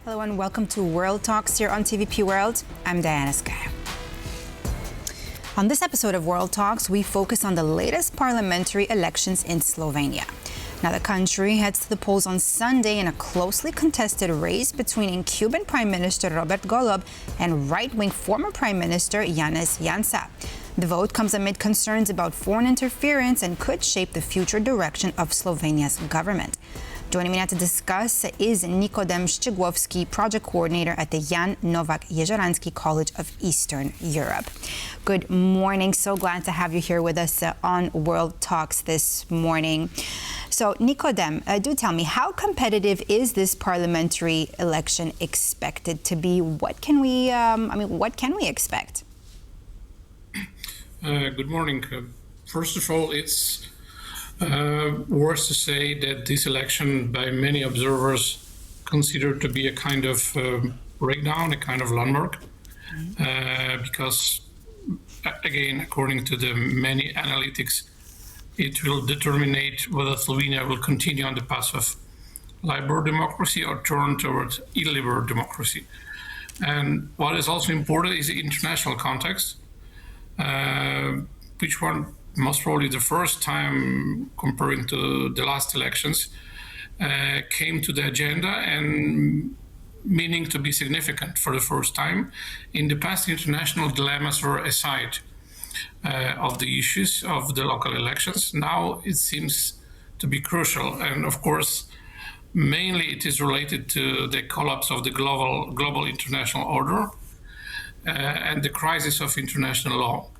Hello and welcome to World Talks here on TVP World. I'm Diana Skaya. On this episode of World Talks, we focus on the latest parliamentary elections in Slovenia. Now, the country heads to the polls on Sunday in a closely contested race between incumbent Prime Minister Robert Golob and right-wing former Prime Minister Janez Janša. The vote comes amid concerns about foreign interference and could shape the future direction of Slovenia's government. Joining me now to discuss is Nikodem Szczygłowski, project coordinator at the Nowak-Jeziorański College of Eastern Europe. Good morning. So glad to have you here with us on World Talks this morning. So, Nikodem, do tell me, how competitive is this parliamentary election expected to be? What can we, what can we expect? Good morning. First of all, it's worth to say that this election, by many observers, considered to be a kind of breakdown, a kind of landmark, because, again, according to the many analytics, it will determine whether Slovenia will continue on the path of liberal democracy or turn towards illiberal democracy. And what is also important is the international context, which one most probably the first time comparing to the last elections came to the agenda and meaning to be significant for the first time. In the past, international dilemmas were aside of the issues of the local elections. Now it seems to be crucial, and of course mainly it is related to the collapse of the global international order and the crisis of international law.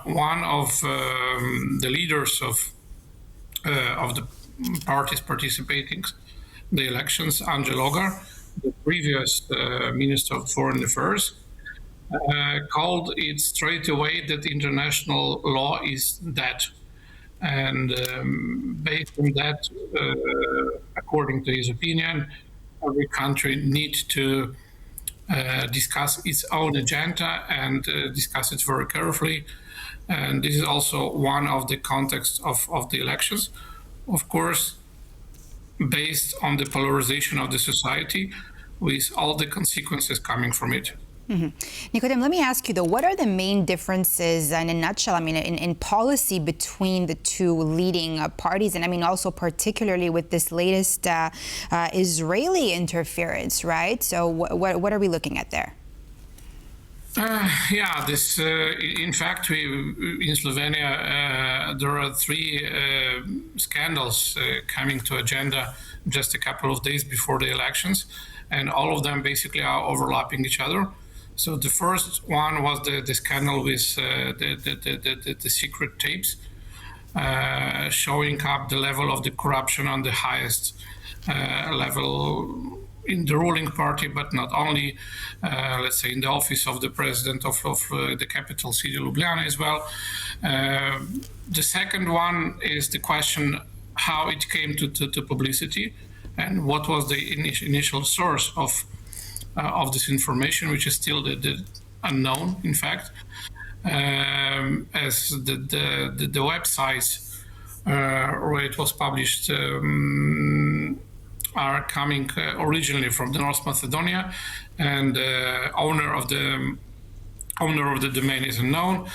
One of the leaders of the parties participating in the elections, Anže Logar, the previous Minister of Foreign Affairs, called it straight away that international law is dead. And based on that, according to his opinion, every country needs to discuss its own agenda and discuss it very carefully. And this is also one of the contexts of the elections. Of course, based on the polarization of the society with all the consequences coming from it. Mm-hmm. Nikodem, let me ask you though, what are the main differences in a nutshell, in policy between the two leading parties, and also particularly with this latest Israeli interference, right? So what are we looking at there? This in fact, in Slovenia, there are three scandals coming to agenda just a couple of days before the elections, and all of them basically are overlapping each other. So the first one was the scandal with the secret tapes, showing up the level of the corruption on the highest level in the ruling party, but not only, let's say, in the office of the president of the capital city, Ljubljana, as well. The second one is the question how it came to publicity and what was the initial source of this information, which is still the unknown, in fact, as the websites where it was published are coming originally from the North Macedonia, and owner of the domain is unknown.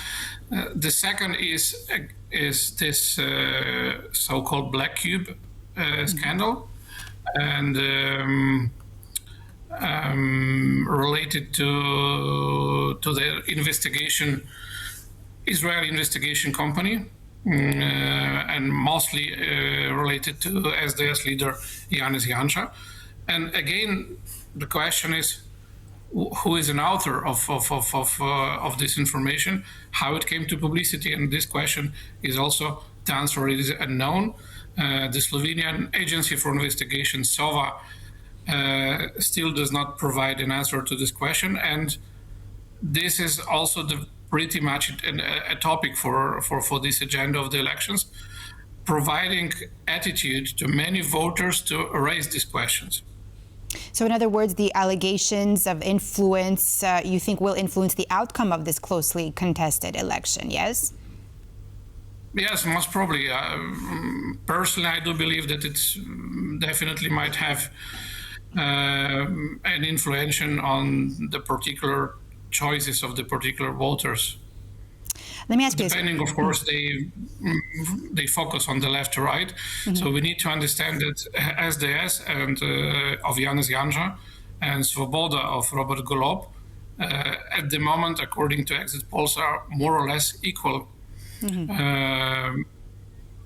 The second is this so-called Black Cube scandal, and related to the Israeli investigation company, and mostly related to SDS leader Janez Janša. And again, the question is, who is an author of this information, how it came to publicity, and this question is also, the answer is unknown. The Slovenian Agency for Investigation, SOVA, still does not provide an answer to this question, and this is also pretty much a topic for this agenda of the elections, providing attitude to many voters to raise these questions. So in other words, the allegations of influence, you think will influence the outcome of this closely contested election, yes? Yes, most probably. Personally, I do believe that it definitely might have and influential on the particular choices of the particular voters. Let me ask you Depending, of course, they focus on the left or right. So we need to understand that SDS and of Janez Janša and Svoboda of Robert Golob at the moment, according to exit polls, are more or less equal.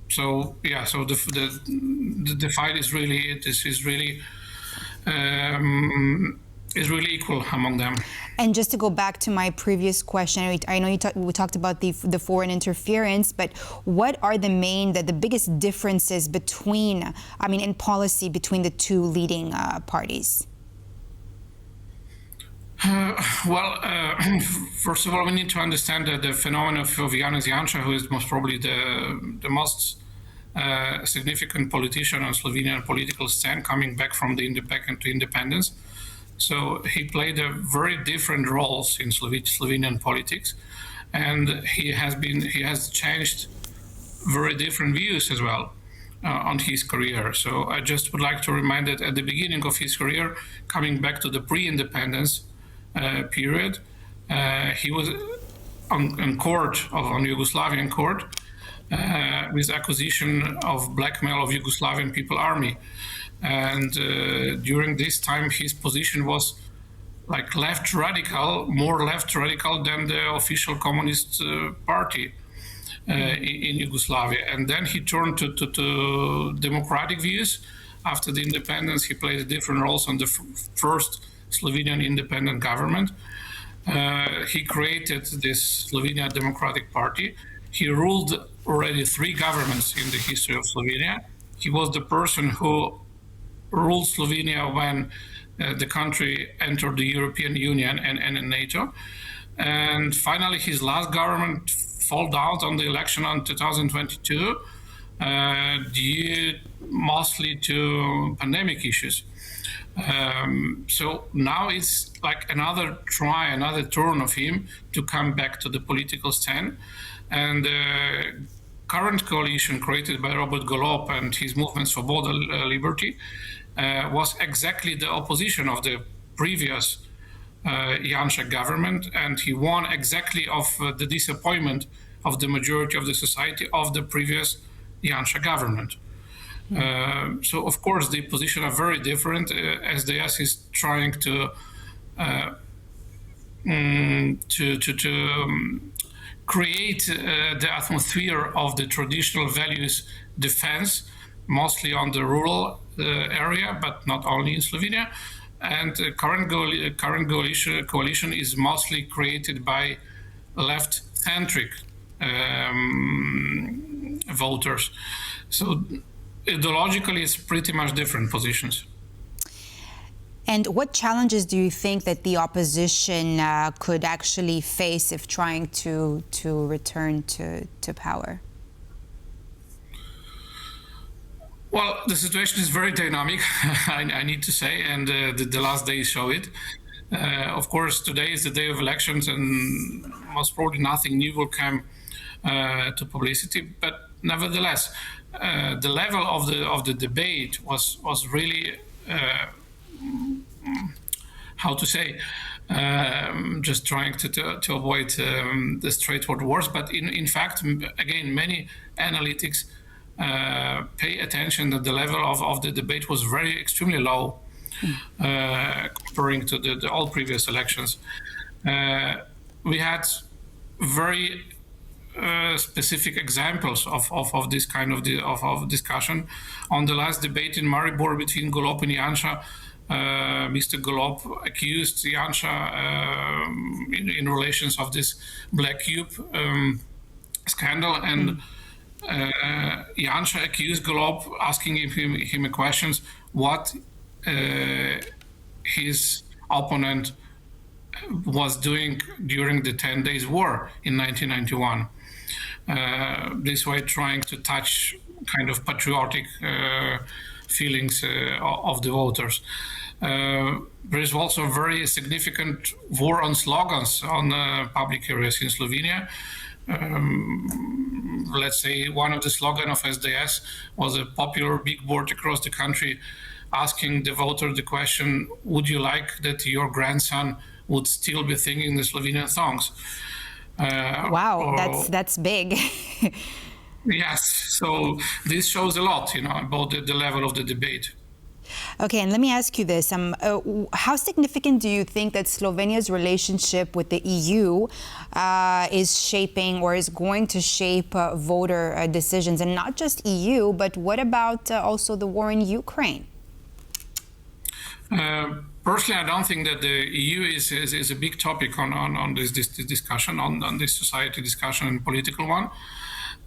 So the fight is really equal among them. And just to go back to my previous question, I know we talked about the foreign interference, but what are the biggest differences in policy between the two leading parties? First of all, we need to understand that the phenomenon of Janez Janša, who is most probably the most significant politician on Slovenian political scene, coming back from the independence. So he played a very different roles in Slovenian politics, and he has changed very different views as well on his career. So I just would like to remind that at the beginning of his career, coming back to the pre-independence period, he was on Yugoslavian court with accusation of blackmail of Yugoslavian People Army. And during this time, his position was like left radical, more left radical than the official Communist Party in Yugoslavia. And then he turned to democratic views. After the independence, he played different roles on the first Slovenian independent government. He created this Slovenia Democratic Party. He ruled already 3 governments in the history of Slovenia. He was the person who ruled Slovenia when the country entered the European Union and NATO. And finally, his last government fell out on the election in 2022 due mostly to pandemic issues. So now it's like another turn of him to come back to the political scene. And the current coalition created by Robert Golob and his movement Svoboda Liberty was exactly the opposition of the previous Janša government, and he won exactly of the disappointment of the majority of the society of the previous Janša government. So of course the positions are very different. SDS is trying to create the atmosphere of the traditional values defense, mostly on the rural area, but not only in Slovenia. And the current coalition is mostly created by left-centric voters. So ideologically, it's pretty much different positions. And what challenges do you think that the opposition could actually face if trying to return to power? Well, the situation is very dynamic, I need to say, and the last days show it. Of course, today is the day of elections, and most probably nothing new will come to publicity. But nevertheless, the level of the debate was really, how to say, just trying to avoid the straightforward words. But in fact, again, many analytics pay attention that the level of the debate was extremely low comparing to the all previous elections. We had very specific examples of this kind of discussion. On the last debate in Maribor between Golob and Janša, Mr. Golob accused Janša in relations of this Black Cube scandal, and Janša accused Golob, asking him a question, what his opponent was doing during the 10 days war in 1991. This way trying to touch kind of patriotic feelings of the voters. There is also a very significant war on slogans on public areas in Slovenia. Let's say one of the slogans of SDS was a popular big board across the country asking the voter the question, would you like that your grandson would still be singing the Slovenian songs? Wow, that's big. Yes, so this shows a lot, about the level of the debate. Okay, and let me ask you this. How significant do you think that Slovenia's relationship with the EU is shaping or is going to shape voter decisions? And not just EU, but what about also the war in Ukraine? Personally, I don't think that the EU is a big topic on this discussion, on this society discussion and political one.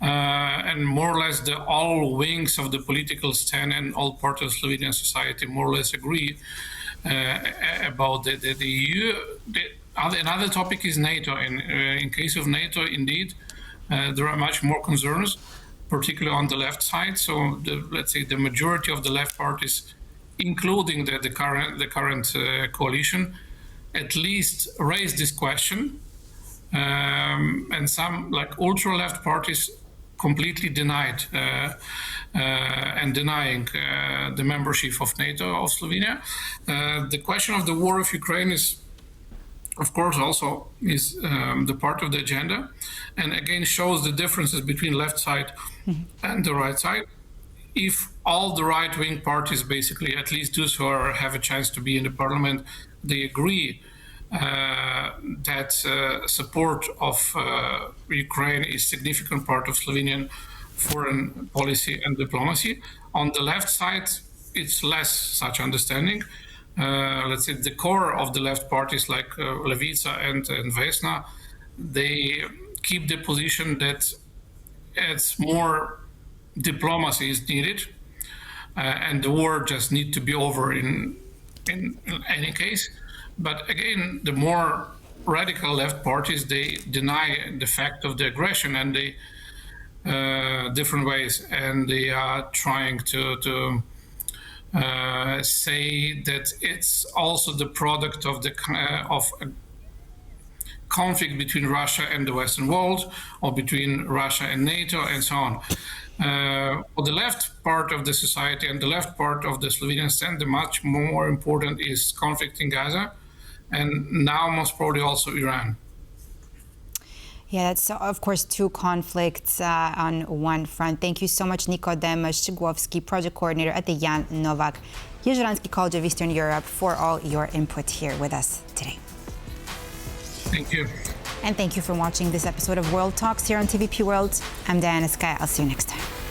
And more or less all wings of the political stand and all parts of Slovenian society more or less agree about the EU. Another topic is NATO. In case of NATO, indeed, there are much more concerns, particularly on the left side. So let's say the majority of the left parties, including the current coalition, at least raised this question. And some, like ultra-left parties, completely denied and denying the membership of NATO of Slovenia. The question of the war of Ukraine is, of course, also is the part of the agenda, and again shows the differences between left side and the right side. If all the right-wing parties, basically, at least those who have a chance to be in the parliament, they agree that support of Ukraine is significant part of Slovenian foreign policy and diplomacy. On the left side, it's less such understanding. Let's say the core of the left parties like Levica and Vesna, they keep the position that it's more diplomacy is needed, and the war just need to be over in any case. But again, the more radical left parties, they deny the fact of the aggression and the different ways, and they are trying to say that it's also the product of of a conflict between Russia and the Western world, or between Russia and NATO, and so on. For the left part of the society and the left part of the Slovenian stand, the much more important is conflict in Gaza, and now most probably also Iran. Yeah, that's of course two conflicts on one front. Thank you so much, Nikodem Szczygłowski, project coordinator at the Jan Nowak-Jeziorański College of Eastern Europe, for all your input here with us today. Thank you. And thank you for watching this episode of World Talks here on TVP World. I'm Diana Skye. I'll see you next time.